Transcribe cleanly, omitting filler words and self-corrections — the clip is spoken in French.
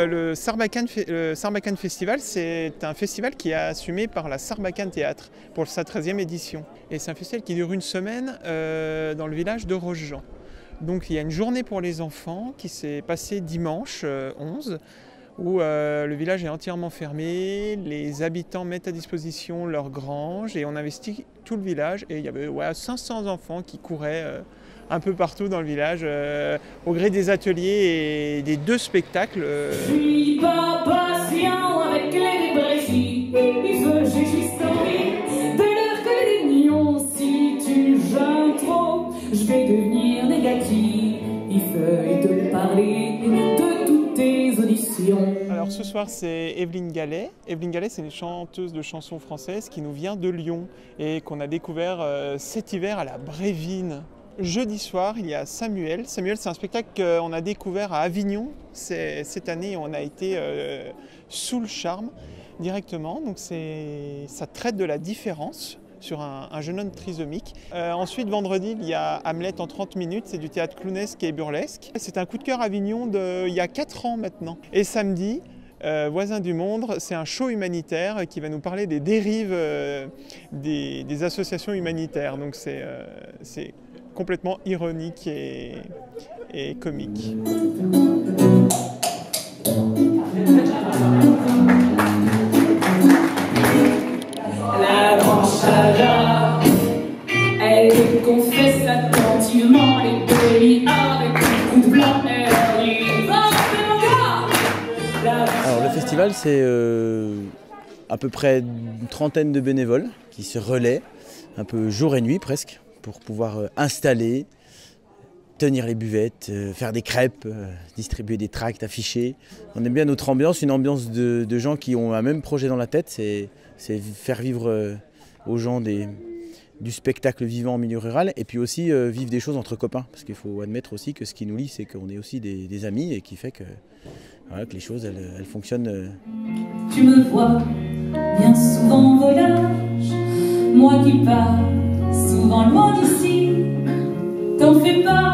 Le Sarbacane Festival, c'est un festival qui est assumé par la Sarbacane Théâtre pour sa 13e édition. Et c'est un festival qui dure une semaine dans le village de Rochejean. Donc il y a une journée pour les enfants qui s'est passée dimanche 11, où le village est entièrement fermé, les habitants mettent à disposition leur grange et on investit tout le village. Et il y avait 500 enfants qui couraient un peu partout dans le village au gré des ateliers et des 2 spectacles. Je suis pas patient avec les brégies, il faut que j'existe dès lors que les nions, si tu jeûnes trop, je vais devenir négatif, il faut te parler de toutes tes auditions. Alors ce soir c'est Evelyne Gallet. Evelyne Gallet, c'est une chanteuse de chansons françaises qui nous vient de Lyon et qu'on a découvert cet hiver à la Brévine. Jeudi soir, il y a Samuel. Samuel, c'est un spectacle qu'on a découvert à Avignon. Cette année, on a été sous le charme directement. Donc ça traite de la différence sur un jeune homme trisomique. Ensuite, vendredi, il y a Hamlet en 30 minutes. C'est du théâtre clownesque et burlesque. C'est un coup de cœur Avignon il y a 4 ans maintenant. Et samedi, Voisins du Monde, c'est un show humanitaire qui va nous parler des dérives des associations humanitaires. Donc c'est complètement ironique et comique. La branche à rat, elle confesse attentivement les délits avec un coup de blanc, elle dit va, fais mon gars. Alors le festival, c'est à peu près une trentaine de bénévoles qui se relaient un peu jour et nuit presque pour pouvoir installer, tenir les buvettes, faire des crêpes, distribuer des tracts, afficher. On aime bien notre ambiance, une ambiance de gens qui ont un même projet dans la tête, c'est faire vivre aux gens du spectacle vivant en milieu rural et puis aussi vivre des choses entre copains. Parce qu'il faut admettre aussi que ce qui nous lie, c'est qu'on est aussi des amis et qui fait que, voilà, que les choses elles fonctionnent. Tu me vois bien souvent en voyage, moi qui pars souvent loin d'ici, t'en fais pas.